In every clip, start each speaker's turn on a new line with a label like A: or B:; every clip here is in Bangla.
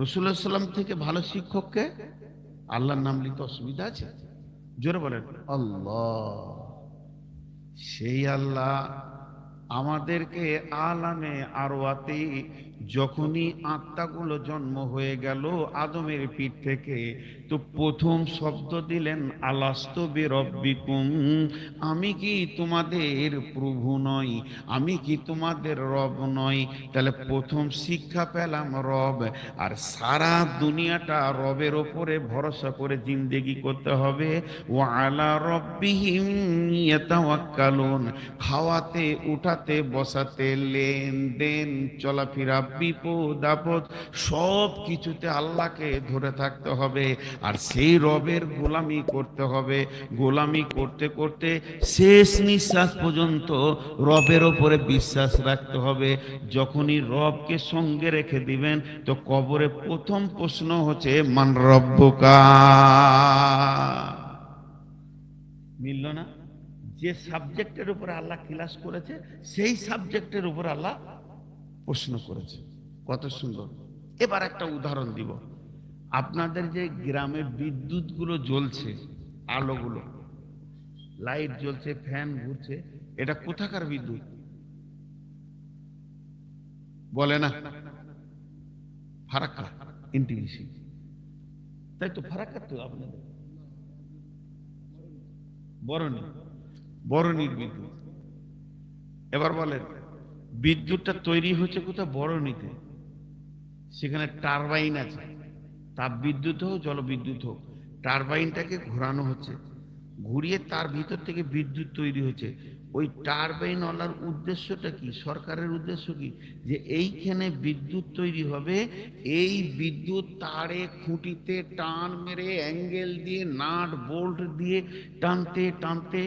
A: রাসূলুল্লাহ সাল্লাম থেকে ভালো শিক্ষককে? আল্লাহর নাম নিতে অসুবিধা আছে? জোরে বলেন আল্লাহ। সেই আল্লাহ আমাদেরকে আলামে আরওয়াতে যখনই আত্মাগুলো জন্ম হয়ে গেল আদমের পিঠ থেকে, তো প্রথম শব্দ দিলেন আলাস্তু বিরব্বিকুম, আমি কি তোমাদের প্রভু নই, আমি কি তোমাদের রব নই? তাহলে প্রথম শিক্ষা পেলাম রব। আর সারা দুনিয়াটা রবের ওপরে ভরসা করে জিন্দেগি করতে হবে। ওয়া আলা রব্বিহিম ইয়াতাওয়াক্কালুন, খাওয়াতে উঠাতে বসাতে লেনদেন চলাফেরা বিপদ আপদ সব কিছুতে আল্লাহকে ধরে থাকতে হবে। আর সেই রবের গোলামি করতে হবে। গোলামি করতে করতে শেষ নিঃশ্বাস পর্যন্ত রবের ওপরে বিশ্বাস রাখতে হবে। যখনই রবকে সঙ্গে রেখে দিবেন, তো কবরে প্রথম প্রশ্ন হচ্ছে মান রব্বুকা। মিলল না? যে সাবজেক্টের উপর আল্লাহ ক্লাস করেছে সেই সাবজেক্টের উপর আল্লাহ প্রশ্ন করেছে। কত সুন্দর। এবার একটা উদাহরণ দিব। আপনাদের যে গ্রামে বিদ্যুৎ গুলো জ্বলছে, আলোগুলো, লাইট জ্বলছে, ফ্যান ঘুরছে, এটা কোথাকার বিদ্যুৎ? বলে না? ফারাক্কা, এনটিপিসি, তাই তো? ফারাক্কা তো আপনাদের বরণী, বরণীর বিদ্যুৎ। এবার বলেন, বিদ্যুৎটা তৈরি হচ্ছে কোথাও? বরণীতে। সেখানে টারবাইন আছে, তাপ বিদ্যুৎ হোক জলবিদ্যুৎ হোক, টারবাইনটাকে ঘোরানো হচ্ছে, ঘুরিয়ে তার ভিতর থেকে বিদ্যুৎ তৈরি হচ্ছে। ওই টারবাইনওয়ালার উদ্দেশ্যটা কি? সরকারের উদ্দেশ্য কি? যে এইখানে বিদ্যুৎ তৈরি হবে, এই বিদ্যুৎ তারে খুঁটিতে টান মেরে অ্যাঙ্গেল দিয়ে নাট বোল্ট দিয়ে টানতে টানতে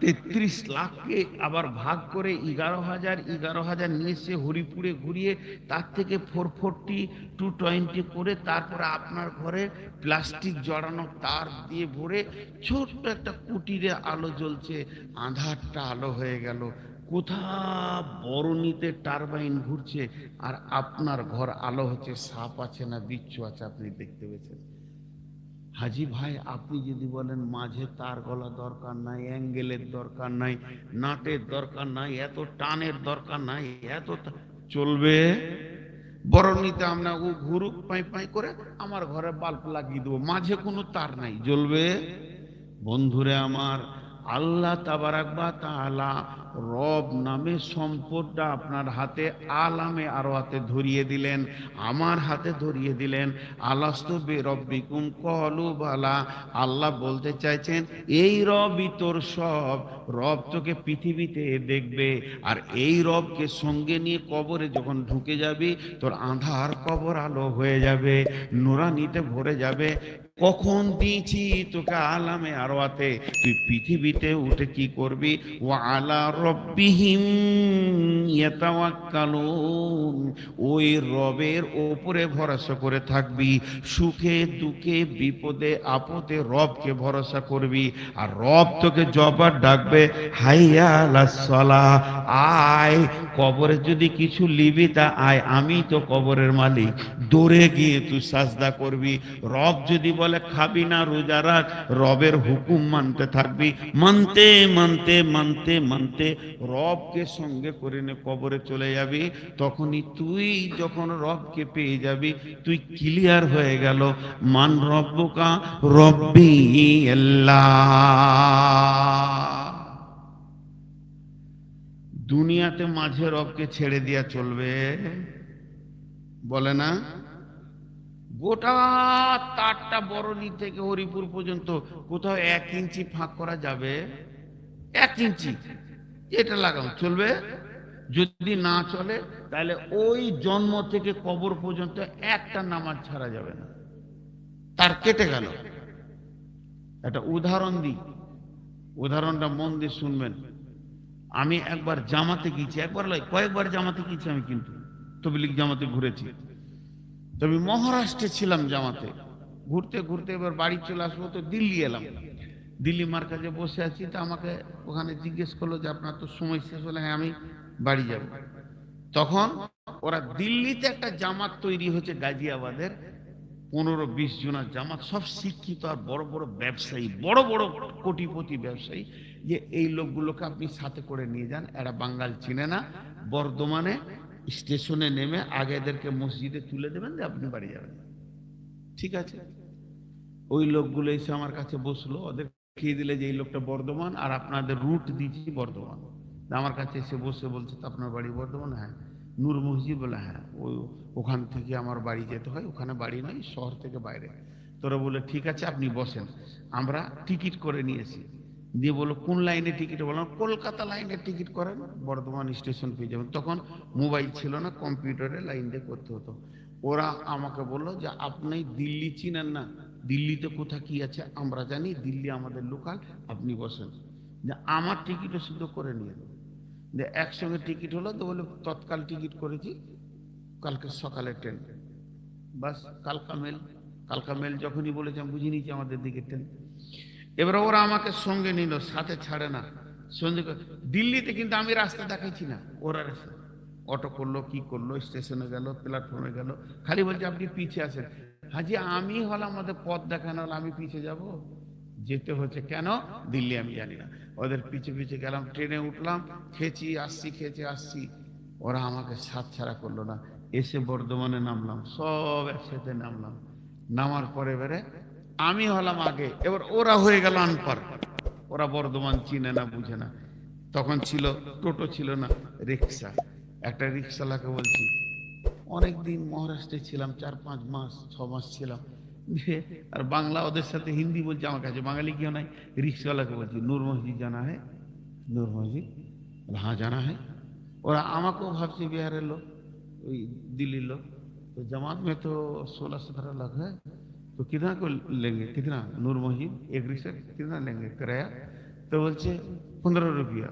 A: 33 লাখকে আবার ভাগ করে 11,000 নিয়ে এসে হরিপুরে ঘুরিয়ে তার থেকে 440 220 করে তারপরে আপনার ঘরে প্লাস্টিক জড়ানো তার দিয়ে ভরে ছোট্ট একটা কুটিরে আলো জ্বলছে, আঁধারটা আলো হয়ে গেল। কোথা বরণীতে টারবাইন ঘুরছে আর আপনার ঘর আলো হচ্ছে। সাপ আছে না বিচ্ছু আছে আপনি দেখতে পেয়েছেন? হাজি ভাই, আপনি যদি বলেন মাঝে তার গলা দরকার নাই, অ্যাঙ্গেলের দরকার নাই, নাটের দরকার নাই, এত টানের দরকার নাই, চলবে? বরণীতে আমরা ও ঘুরুক পাই পাই করে আমার ঘরে বাল্ব লাগিয়ে দেবো, মাঝে কোনো তার নাই, জ্বলবে? বন্ধুরে আমার, আল্লাহ তাবারাক ওয়া তাআলা রব নামে সম্পদটা আপনার হাতে আলামে আরওয়াতে ধরিয়ে দিলেন, আমার হাতে ধরিয়ে দিলেন। আলাস্তু বিরব্বিকুম ক্বালু বালা। আল্লাহ বলতে চাইছেন এই রবই তোর সব। রব তোকে পৃথিবীতে দেখবে, আর এই রবকে সঙ্গে নিয়ে কবরে যখন ঢুকে যাবি, তোর আঁধার কবর আলো হয়ে যাবে, নুরানিতে ভরে যাবে। কখন দিয়েছি তোকে আলামে আরওয়াতে, তুই পৃথিবীতে উঠে কি করবি? ওয়া আলা রব্বিহিম ইয়াতাওয়াক্কালুন, ওই রবের ওপরে ভরসা করে থাকবি। সুখে দুঃখে বিপদে আপদে রবকে ভরসা করবি। আর রব তোকে জবার ডাকবে, হাইয়া আলাস সালাহ, আয়। কবরে যদি কিছু লিবি তা আয়, আমি তো কবরের মালিক, দৌড়ে গিয়ে তুই সাজদা করবি। রব যদি বলে খাবি না, রোজা রাখ, রবের হুকুম মানতে থাকবি। মানতে মানতে মানতে মানতে রবকে সঙ্গে করে নে কবরে চলে যাবি। তখনই তুই যখন রবকে পেয়ে যাবি, তুই ক্লিয়ার হয়ে গেল। মান রব্বুকা? রব্বি আল্লাহ। দুনিয়াতে মাঝে রবকে ছেড়ে দিয়া চলবে? বলে না? গোটা তারটা বরণী থেকে হরিপুর পর্যন্ত কোথাও 1 ইঞ্চি ফাঁক করা যাবে? 1 ইঞ্চি এটা লাগানো চলবে? যদি না চলে তাহলে ওই জন্ম থেকে কবর পর্যন্ত একটা নামাজ ছাড়া যাবে না, তার কেটে গেল। একটা উদাহরণ দিই, উদাহরণটা মন দিয়ে শুনবেন। আমি একবার জামাতে গিয়েছি, একবার নয় কয়েকবার জামাতে গিয়েছি আমি, কিন্তু তবলিগ জামাতে ঘুরেছি। তবে মহারাষ্ট্রে ছিলাম জামাতে, ঘুরতে ঘুরতে এবার বাড়ি চলে আসবো, তো দিল্লি এলাম। দিল্লি মার্কাজে বসে আছি, তো আমাকে ওখানে জিজ্ঞেস করলো যে আপনার তো সময় শেষ হলে। হ্যাঁ, আমি বাড়ি যাব। তখন ওরা দিল্লিতে একটা জামাত তৈরি হচ্ছে গাজিয়াবাদের, 15-20 জনের জামাত, সব শিক্ষিত আর বড় বড় ব্যবসায়ী, বড় বড় কোটিপতি ব্যবসায়ী, যে এই লোকগুলোকে আপনি সাথে করে নিয়ে যান, এরা বাঙ্গাল চিনে না, বর্ধমানে স্টেশনে নেমে আগে এদেরকে মসজিদে তুলে দেবেন, দিয়ে আপনি বাড়ি যাবেন। ঠিক আছে, ওই লোকগুলো এসে আমার কাছে বসলো, ওদের খেয়ে দিলে যে এই লোকটা বর্ধমান, আর আপনাদের রুট দিচ্ছি বর্ধমান। আমার কাছে এসে বসে বলছে, তো আপনার বাড়ি বর্ধমান? হ্যাঁ। নূর মসজিদ? বলে হ্যাঁ। ওখান থেকে আমার বাড়ি যেতে হয়, ওখানে বাড়ি নয়, শহর থেকে বাইরে। তোরা বলে ঠিক আছে আপনি বসেন, আমরা টিকিট করে নিয়েছি। দিয়ে বলো কোন লাইনে টিকিট? বললাম কলকাতা লাইনে টিকিট করেন, বর্ধমান স্টেশন পেয়ে যাবেন। তখন মোবাইল ছিল না, কম্পিউটারে লাইন দিয়ে করতে হতো। ওরা আমাকে বললো যে আপনি দিল্লি চিনেন না, দিল্লিতে কোথা কি আছে আমরা জানি, দিল্লি আমাদের লোকাল, আপনি বসেন। যে আমার টিকিটও শুধু করে নিয়ে এলো, যে একসঙ্গে টিকিট হলো। তো বলে তৎকাল টিকিট করেছি, কালকে সকালে ট্রেন, বাস কালকা মেল যখনই বলেছে আমি বুঝে নিয়েছি আমাদের দিকে ট্রেন। এবারে ওরা আমাকে সঙ্গে নিল, সাথে ছাড়ে না, সঙ্গে দিল্লিতে কিন্তু আমি রাস্তা দেখাইছি না, ওরা অটো করলো, কি করলো, স্টেশনে গেল, প্ল্যাটফর্মে গেল, খালি বলছে আপনি পিছিয়ে আসেন। হাজি আমি হলাম আমাদের পথ দেখানো, হলো আমি পিছিয়ে যাব? যেতে হচ্ছে কেন দিল্লি আমি জানি না, ওদের পিছে পিছে গেলাম, ট্রেনে উঠলাম, খেয়েছি আসছি। ওরা আমাকে সাথ ছাড়া করলো না, এসে বর্ধমানে নামলাম, সব একসাথে নামলাম। নামার পরে এবারে আমি হলাম আগে, এবার ওরা হয়ে গেল আনপার, ওরা বর্ধমান চিনে না, বুঝে না। তখন ছিল টোটো, ছিল না, রিক্সা। একটা রিক্সাওয়ালাকে বলছি, অনেকদিন মহারাষ্ট্রে ছিলাম, 4-5 মাস 6 মাস ছিলাম, আর বাংলা ওদের সাথে হিন্দি বলছে, আমার কাছে বাঙালি কেউ নাই। রিক্সাওয়ালাকে বলছি নূর মসজিদ জানা হয়? নূর মসজিদ? হ্যাঁ জানা হয়। ওরা আমাকেও ভাবছে বিহারের লোক, ওই दिल्ली लोग। तो जमात में तो 16-17 लाख है, तो कितना को लेंगे, कितना? नूर मस्जिद एक रिक्शा कितना लेंगे किराया? तो बोलছে 15 रुपया।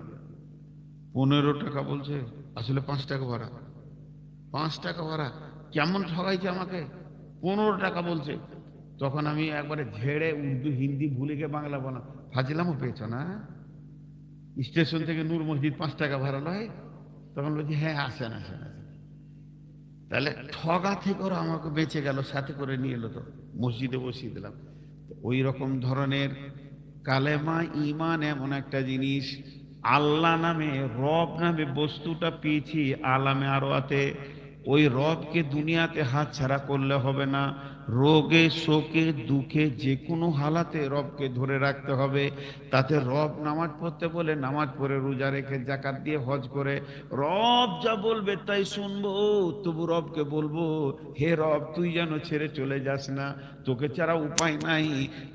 A: 15 টাকা বলছে, আসলে 5 টাকা ভাড়া। 5 টাকা ভাড়া? কেমন ঠগাইছে আমাকে, 15 টাকা বলছে। তখন আমি একবারে ঝেড়ে উর্দু হিন্দি ভুলে গিয়ে বাংলা বললাম, ফাজিলামও পেয়েছ না, স্টেশন থেকে নূর মসজিদ 5 টাকা ভাড়া লয়? তখন বলছি হ্যাঁ আসেন। তাহলে ঠগা থেকে ওরা আমাকে বেঁচে গেল, সাথে করে নিয়ে এলো, তো মসজিদে বসিয়ে দিলাম। ওই রকম ধরনের কালেমা ঈমান এমন একটা জিনিস, আল্লাহ নামে, রব নামে বস্তুটা পেয়েছি আলামে আরওয়াতে। ওই রবকে দুনিয়াতে হাত ছাড়া করলে হবে না। রোগে শোকে দুঃখে যে কোনো হালাতে রবকে ধরে রাখতে হবে। তাতে রব নামাজ পড়তে বলে নামাজ পড়ে, রোজা রেখে, জাকাত দিয়ে, হজ করে, রব যা বলবে তাই শুনবো। তবু রবকে বলবো, হে রব তুই যেন ছেড়ে চলে যাস না, তোকে ছাড়া উপায় নাই।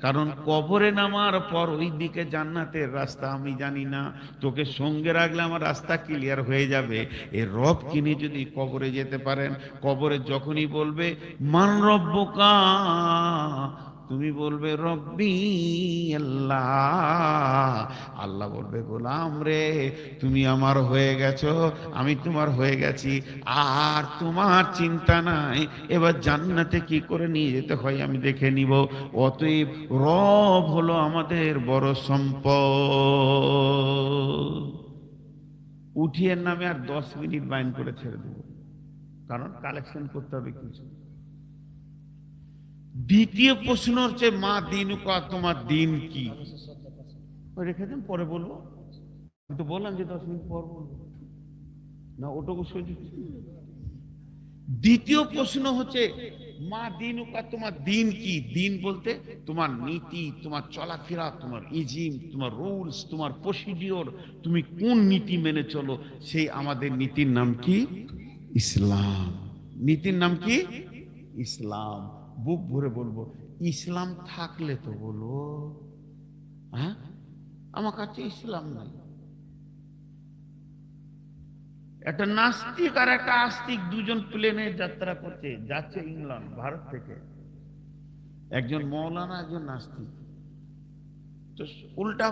A: কারণ কবরে নামার পর ওই দিকে জান্নাতের রাস্তা আমি জানি না, তোকে সঙ্গে রাখলে আমার রাস্তা ক্লিয়ার হয়ে যাবে। এ রব কিনে যদি কবরে যেতে পারেন, কবরে যখনই বলবে মান রব্বুকা, তুমি বলবে রব্বি আল্লাহ, আল্লাহ বলবে গোলাম রে তুমি আমার হয়ে গেছো, আমি তোমার হয়ে গেছি, আর তোমার চিন্তা নাই, এবার জান্নাতে কি করে নিয়ে যেতে হয় আমি দেখে নিব। অতএব রব হলো আমাদের বড় সম্পদ। উঠিয়ে নামে আর 10 মিনিট বাইন করে ছেড়ে দেব, কারণ কালেকশন করতে হবে কিছু। দ্বিতীয় প্রশ্ন হচ্ছে মা দিনুকা, তোমার দিন কি? রেখে দেন, পরে বলবো। আমি তো বললাম যে 10 মিনিট পর বলবো না, ওটুকু সহ্য। দ্বিতীয় প্রশ্ন হচ্ছে মা দিনুকা, তোমার দিন কি? দিন বলতে তোমার নীতি, তোমার চলাফেরা, তোমার ইজিম, তোমার রুলস, তোমার প্রসিডিওর, তুমি কোন নীতি মেনে চলো, সেই আমাদের নীতির নাম কি? ইসলাম। নীতির নাম কি? ইসলাম। বুক ভরে বলবো ইসলাম থাকলে তো বলো। হ্যাঁ, আমার কাছে ইসলাম নাই। একটা নাস্তিক আর একটা আস্তিক দুজন প্লেনে যাত্রা করছে, যাচ্ছে ইংল্যান্ড, ভারত থেকে। একজন মৌলানা, একজন নাস্তিক। তো উল্টা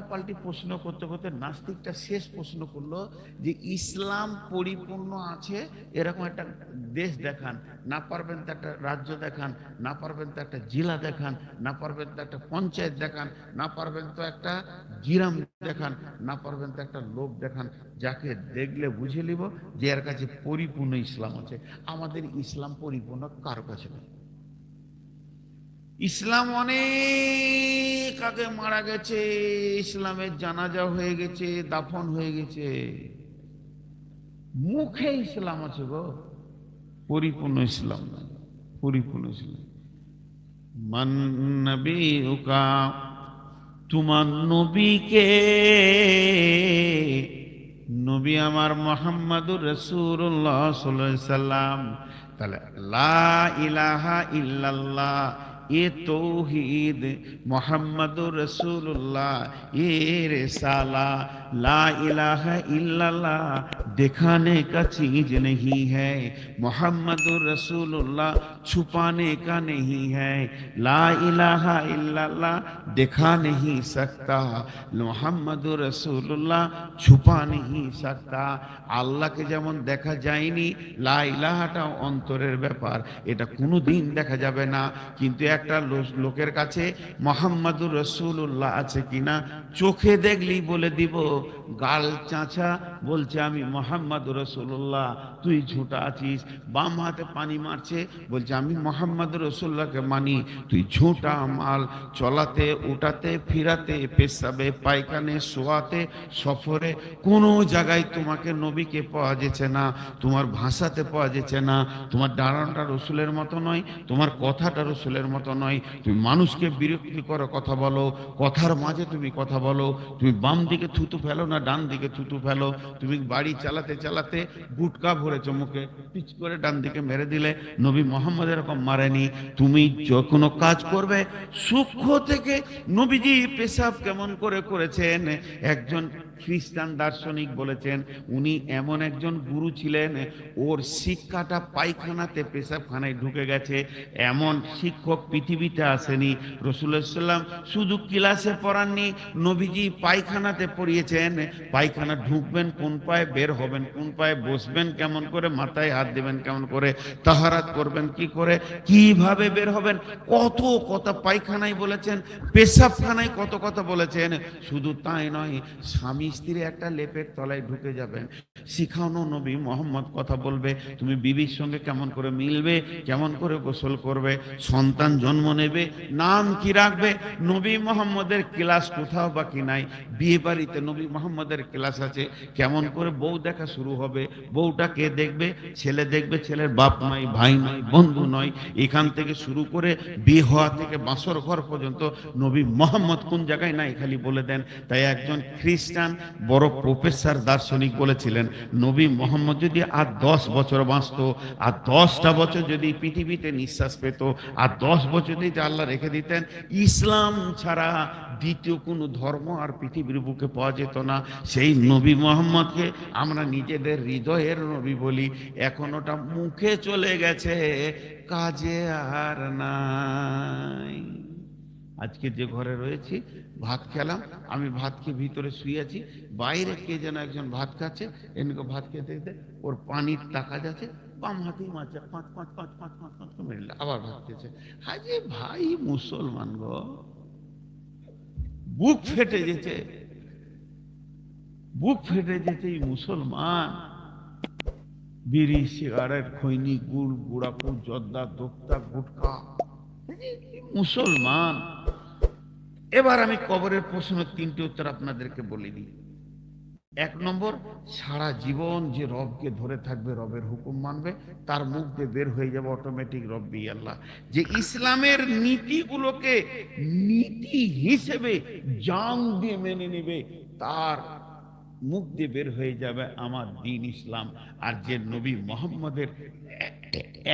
A: পাল্টি প্রশ্ন করতে করতে নাস্তিকটা শেষ প্রশ্ন করলো যে ইসলাম পরিপূর্ণ আছে এরকম একটা দেশ দেখান, না পারবেন তো একটা রাজ্য দেখান, না পারবেন তো একটা জেলা দেখান, না পারবেন তো একটা পঞ্চায়েত দেখান, না পারবেন তো একটা গ্রাম দেখান, না পারবেন তো একটা লোক দেখান যাকে দেখলে বুঝে নিব যে এর কাছে পরিপূর্ণ ইসলাম আছে। আমাদের ইসলাম পরিপূর্ণ কারো কাছে নেই। ইসলাম অনেক আগে মারা গেছে, ইসলামের জানাজা হয়ে গেছে, দাফন হয়ে গেছে, মুখে ইসলাম আছে গো, পরিপূর্ণ ইসলাম নাই, পরিপূর্ণ ইসলাম। মান নবিউকা, তোমার নবীকে, নবী আমার মুহাম্মাদুর রাসূলুল্লাহ সাল্লাল্লাহু আলাইহি সাল্লাম। তাহলে লা ইলাহা ইল্লাল্লাহ এ তৌহিদ, মুহাম্মাদুর রাসূলুল্লাহ এ रिसाला, ला इलाहा इल्लल्लाह दिखाने का चीज नहीं है, मुहम्मदुर रसूलुल्लाह छुपाने का नहीं है, ला इलाहा इल्लल्लाह दिखा नहीं सकता, मुहम्मदुर रसूलुल्लाह छुपा नहीं सकता। আল্লাহকে যেমন দেখা যায়নি, লা ইলাহাটা অন্তরের ব্যাপার, এটা কোনোদিন দেখা যাবে না। কিন্তু একটা লোকের কাছে মুহাম্মাদুর রাসূলুল্লাহ আছে কিনা চোখে দেখলেই বলে দিব। গাল চাঁচা বলছে আমি মুহাম্মাদুর রাসূলুল্লাহ, তুই ঝুঁটা আছিস। বাম হাতে পানি মারছে, বলছে আমি মুহাম্মাদুর রাসূলুল্লাহকে মানি, তুই ঝুঁটা মাল। চলাতে উঠাতে ফিরাতে, পেশাবে পায়খানে, শোয়াতে সফরে, কোনো জায়গায় তোমাকে নবীকে পাওয়া যেছে না, তোমার ভাষাতে পাওয়া যেছে না, তোমার দাঁড়ানোটা রসুলের মতো নয়, তোমার কথাটা রসুলের মতো নয়। তুমি মানুষকে বিরক্তিকর কথা বলো, কথার মাঝে তুমি কথা বলো, তুমি বাম দিকে থুতু ফেলো না ডান দিকে থুতু ফেলো, তুমি বাড়ি চালাতে চালাতে গুটকা ভরেছো মুখে, পিচ করে ডান দিকে মেরে দিলে, নবী মোহাম্মদ এরকম মারেনি। তুমি কোনো কাজ করবে সূক্ষ্ম থেকে, নবীজি পেশাব কেমন করে করেছেন, একজন খ্রিস্টান দার্শনিক বলেছেন উনি এমন একজন গুরু ছিলেন, ওর শিক্ষাটা পায়খানাতে পেশাবখানায় ঢুকে গেছে, এমন শিক্ষক পৃথিবীতে আসেনি। রাসূলুল্লাহ সাল্লাল্লাহু আলাইহি ওয়াসাল্লাম শুধু ক্লাসে পড়াননি, নবীজি পায়খানাতে পড়িয়েছেন। পায়খানা ঢুকবেন কোন পায়ে, বের হবেন কোন পায়ে, বসবেন কেমন করে, মাথায় হাত দেবেন কেমন করে, তাহারাত করবেন কি করে, কিভাবে বের হবেন, কত কথা পায়খানায় বলেছেন, পেশাবখানায় কত কথা বলেছেন। শুধু তাই নয়, স্বামী স্ত্রী একটা লেপের তলায় ঢুকে যাবেন, শিখানো নবী মোহাম্মদ কথা বলবে, তুমি বিবির সঙ্গে কেমন করে মিলবে, কেমন করে গোসল করবে, সন্তান জন্ম নেবে, নাম কি রাখবে, নবী মোহাম্মদের ক্লাস কোথাও বাকি নাই। বিয়ে বাড়িতে নবী মোহাম্মদের ক্লাস আছে, কেমন করে বউ দেখা শুরু হবে, বউটা কে দেখবে, ছেলে দেখবে, ছেলের বাপ নয়, ভাই নয়, বন্ধু নয়, এখান থেকে শুরু করে বিয়ে হওয়া থেকে বাসর ঘর পর্যন্ত নবী মোহাম্মদ কোন জায়গায় নাই খালি বলে দেন। তাই একজন খ্রিস্টান বড় প্রফেসর দার্শনিক বলেছিলেন, নবী মোহাম্মদ যদি আর 10 বছর বাঁচতো, আর 10টা বছর যদি পৃথিবীতে নিঃশ্বাস পেত, আর 10 বছর যদি আল্লাহ রেখে দিতেন, ইসলাম ছাড়া দ্বিতীয় কোনো ধর্ম আর পৃথিবীর বুকে পাওয়া যেত না। সেই নবী মোহাম্মদকে আমরা নিজেদের হৃদয়ের নবী বলি, এখন ওটা মুখে চলে গেছে, কাজে আর নাই। আজকে যে ঘরে রয়েছি ভাত খেলাম, আমি ভাত খেয়ে ভিতরে শুয়ে আছি, বাইরে কে যেন একজন ভাত খাচ্ছে, এনকে ভাত খেতে খেতে ওর পানির টাকা যাচ্ছে, বাম হাতেই মারছে, পাঁচ পাঁচ পাঁচ পাঁচ পাঁচ পাঁচ মেরে আবার ভাত খেয়েছে। হাজে ভাই মুসলমান গো, বুক ফেটে যেতে, বুক ফেটে যেতে এই মুসলমান। বিড়ি, সিগারেট, খৈনি, গুড়, গুড়াপু, জর্দা, দোক্তা, গুটকা, মুসলমান। এবার আমি কবরের প্রশ্ন 3টে উত্তর আপনাদেরকে বলে দিই। 1 নম্বর, সারা জীবন যে রবকে ধরে থাকবে, রবের হুকুম মানবে, তার মুখ দিয়ে বের হয়ে যাবে অটোমেটিক রব্বি আল্লাহ। যে ইসলামের নীতিগুলোকে নীতি হিসেবে জান দিয়ে মেনে নেবে, তার মুখ দিয়ে বের হয়ে যাবে আমার দ্বীন ইসলাম। আর যে নবী মোহাম্মদের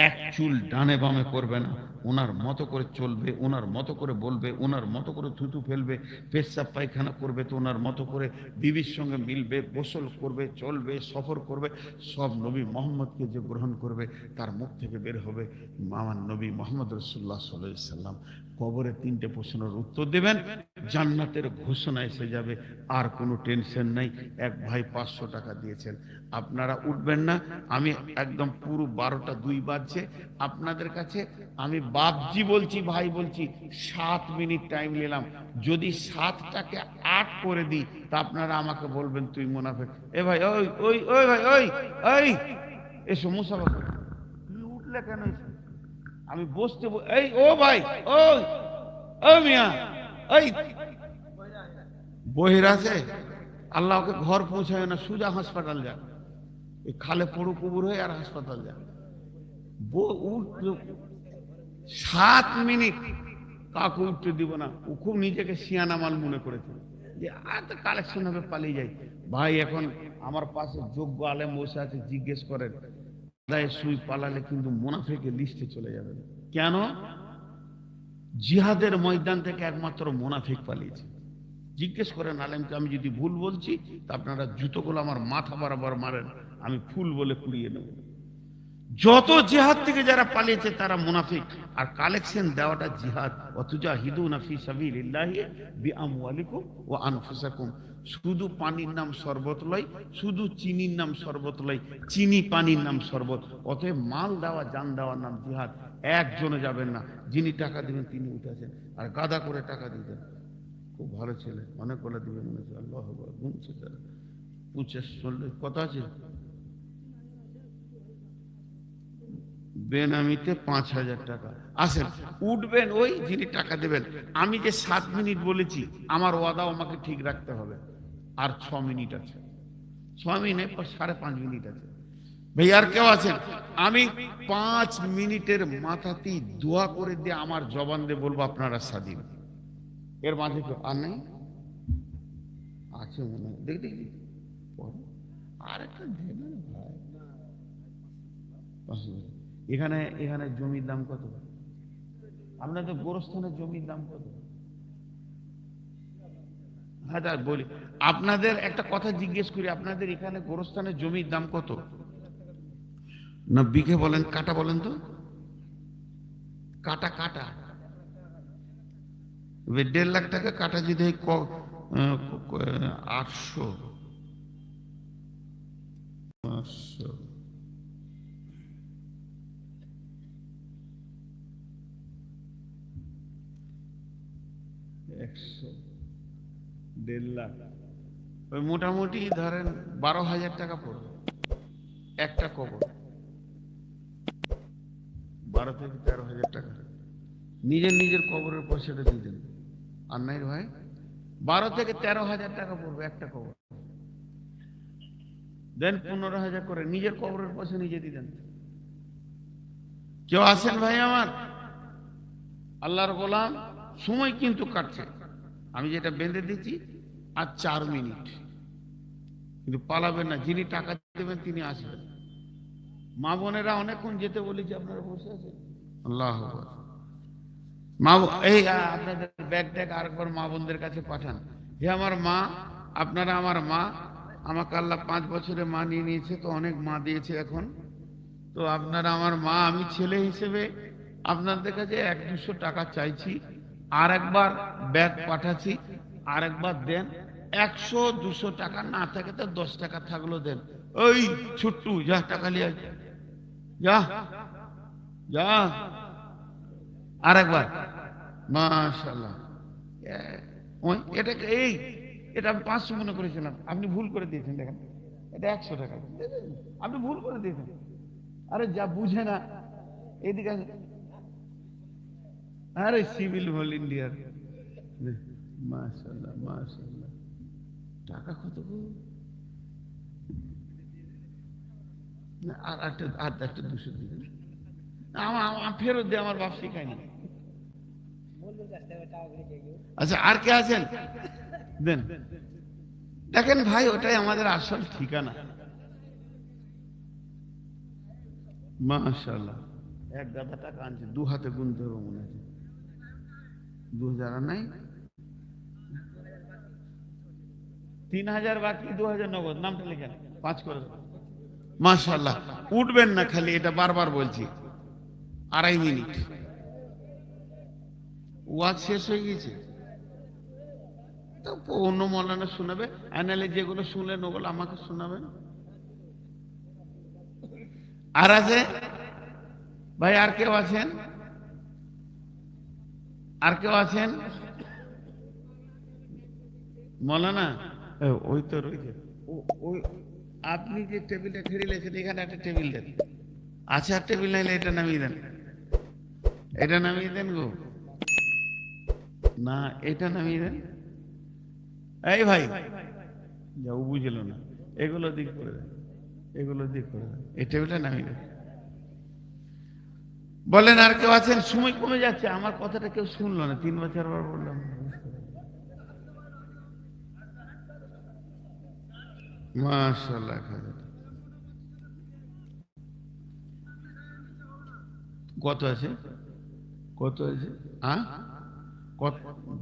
A: এক চুল ডানে বামে করবে না, ওনার মতো করে চলবে, ওনার মতো করে বলবে, ওনার মতো করে থুতু ফেলবে, পেশাব পায়খানা করবে তো ওনার মতো করে, বিবির সঙ্গে মিলবে, গোসল করবে, চলবে, সফর করবে, সব নবী মোহাম্মদকে যে গ্রহণ করবে তার মুখ থেকে বের হবে আমার নবী মোহাম্মদ রাসূলুল্লাহ সাল্লাল্লাহু আলাইহি সাল্লাম। কবরে 3টে প্রশ্নের উত্তর দেবেন, জান্নাতের ঘোষণা এসে যাবে, আর কোনো টেনশন নাই। এক ভাই 500 টাকা দিয়েছেন, আপনারা উঠবেন না, আমি একদম পুরো 12টা 2 বাজছে আপনাদের কাছে আমি বাপজি বলছি, ভাই বলছি, 7 মিনিট টাইম নিলাম। যদি 7টাকে 8 করে দিই তা আপনারা আমাকে বলবেন তুই মুনাফিক। এ ভাই, ওই ওই ওই ভাই, ওই ওই এসো মুসাফা করো। তুমি উঠলে কেন? আমি বসতে এই ও ভাই, ওই ও মিয়া, ওই বহির আছে, আল্লাহ ওকে ঘর পৌঁছায় না, সুজা হাসপাতাল যা, এই খালে পড়ু কুবুর হয়ে আর হাসপাতাল যা। 7 মিনিট কাউকে উঠতে দিব না। ও খুব নিজেকে সিয়ানা মাল মনে করেছে যে আর তো কালেকশন হবে, পালিয়ে যাই। ভাই এখন আমার পাশে যোগ্য আলেম বসে আছে, জিজ্ঞেস করেন দায় সুই পালালে কিন্তু মুনাফিকের লিস্টে চলে যাবে। কেন? জিহাদের ময়দান থেকে একমাত্র মুনাফিক পালিয়েছে। জিজ্ঞেস করেন আলেমকে, আমি যদি ভুল বলছি তা আপনারা জুতোগুলো আমার মাথা বরাবর মারেন, আমি ফুল বলে কুড়িয়ে নেব। যত জিহাদ থেকে যারা পালিয়েছে তারা মুনাফিক, আর কালেকশন দেওয়াটা জিহাদ। ওয়াতুজাহিদুনা ফি সাবিলিল্লাহি বিআমওয়ালিকুম ওয়া আনফুসাকুম। শুধু পানির নাম শরবত লয়, শুধু চিনির নাম শরবত লয়, চিনি পানির নাম শরবত। অতএব মাল দেওয়া, জান দেওয়ার নাম জিহাদ। একজনে যাবেন না, যিনি টাকা দিবেন তিনি উঠেছেন, আর গাদা করে টাকা দিতেন। খুব ভালো ছেলে, অনেক বলে দিবেন মনে হচ্ছে, আল্লাহ গুনছে তারা 25 কত আছে বেনামিতে 5,000 টাকা। আসেন উঠবেন ওই যিনি টাকা দেবেন। আমি যে 7 মিনিট বলেছি আমার ওয়াদা আমাকে ঠিক রাখতে হবে। আর 6 মিনিট আছে, 6 মিনিট 5.5 মিনিট আছে। ভাই আর কেউ আছেন? আমি 5 মিনিটের মাথাতেই দোয়া করে দিয়ে আমার জবান দিয়ে বলবো আপনারা স্বাধীন। এর মাঝে কেউ আর নেই? আছে মনে হয়, দেখ দেখি আর একটা দেবেন ভাই। এখানে এখানে জমির দাম কত? আপনাদের গোরস্থানের জমির দাম কত? হ্যাঁ তা বলি, আপনাদের একটা কথা জিজ্ঞেস করি, আপনাদের এখানে গোরস্থানের জমির দাম কত? না বিঘে বলেন, কাটা বলেন তো, কাটা কাটা 1.5 লাখ টাকা কাটা যদি 800 500 100 1.5 লাখ, ওই মোটামুটি ধরেন 12,000 টাকা পড়বে একটা কবর। 12 থেকে 13,000 টাকা নিজের নিজের কবরের পয়সাটা দিয়ে দেন। আর নাই ভাই, 12 থেকে 13,000 টাকা পড়বে একটা কবর। দেন 15,000 করে নিজের কবরের পয়সা নিজে দিয়ে দেন। কেউ আসেন ভাই আমার? আল্লাহর গোলাম, সময় কিন্তু কাটছে, আমি যেটা বেঁধে দিচ্ছি আর 4 মিনিট, কিন্তু পালাবেন না, যিনি টাকা দেবেন তিনি আসবেন। মা বোনেরা অনেকক্ষণ যেতে বলেছি, আপনারা বসে আছেন। আল্লাহ মা, এই আপনাদের ব্যাগ ট্যাগ আরেকবার মা বোনদের কাছে পাঠান। হে আমার মা, আপনারা আমার মা, আমাকে আল্লাহ 5 বছরে মা নিয়ে নিয়েছে, তো অনেক মা দিয়েছে এখন, তো আপনারা আমার মা, আমি ছেলে হিসেবে আপনাদের কাছে 100-200 টাকা চাইছি। আর একবার ব্যাগ পাঠাচ্ছি, আর একবার দেন। 100-200 টাকা না থাকে তো 10 টাকা থাকলো দেন। ওই ছোট্টু যা টাকা নিয়ে যা যা, আর একবার। মাশাআল্লাহ, এটাকে এই এটা আমি 500 মনে করেছিলাম, আপনি ভুল করে দিয়েছেন। দেখেন এটা 100 টাকা, আপনি ভুল করে দিয়েছেন। আরে যা বুঝে না এদিকে, আরে সিভিল ভলেন্টিয়ার। মাশাআল্লাহ মাশাআল্লাহ, টাকা কত গো? আর একটা 200 দিবেন, আমার ফেরত দে, আমার বাপ শিখায়নি। আচ্ছা আর কে আছেন? দেন। দেখেন ভাই, ওটাই আমাদের আসল ঠিকানা। মাশাআল্লাহ, এক গাদা টাকা আনছে, 2 হাতে গুনতে হবে মনে আছে। 2000 আর নাই, 3000 বাকি, 2000 নগদ। নামটা লিখেন, 5 করে দেবো। মাশাআল্লাহ, উঠবেন না খালি, এটা বারবার বলছি। 2.5 মিনিট ওয়াজ শেষ হয়ে গেছে। তো অন্য মৌলানা শোনাবে, নাহলে যেগুলো শুনলেন ওগুলো আমাকে শোনাবেন। আর আছে ভাই? আর কেউ আছেন? আর কেউ আছেন? মৌলানা ওই তো রয়েছে। ওই আপনি যে টেবিলটা ছেড়ে লেছেন, এখানে একটা টেবিল দেন। আচ্ছা, টেবিল নাইলে এটা নামিয়ে দেন, এটা নামিয়ে দেন গো। না, এটা নামিয়ে দেন। এই ভাই যাও, বুঝলো না, এগুলো দিক করে দেন, এগুলো দিক করে দেন, এই টেবিলটা নামিয়ে দেন। বলেন আর কেউ আছেন? সময় কমে যাচ্ছে, আমার কথাটা কেউ শুনলো না, 3 বা 4 বার বললাম। মাশাআল্লাহ, কত আছে? কত আছে? হ্যাঁ, কত?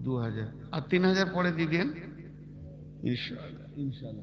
A: 2000 আর 3000 পরে দিয়ে দেন ইনশাআল্লাহ, ইনশাআল্লাহ।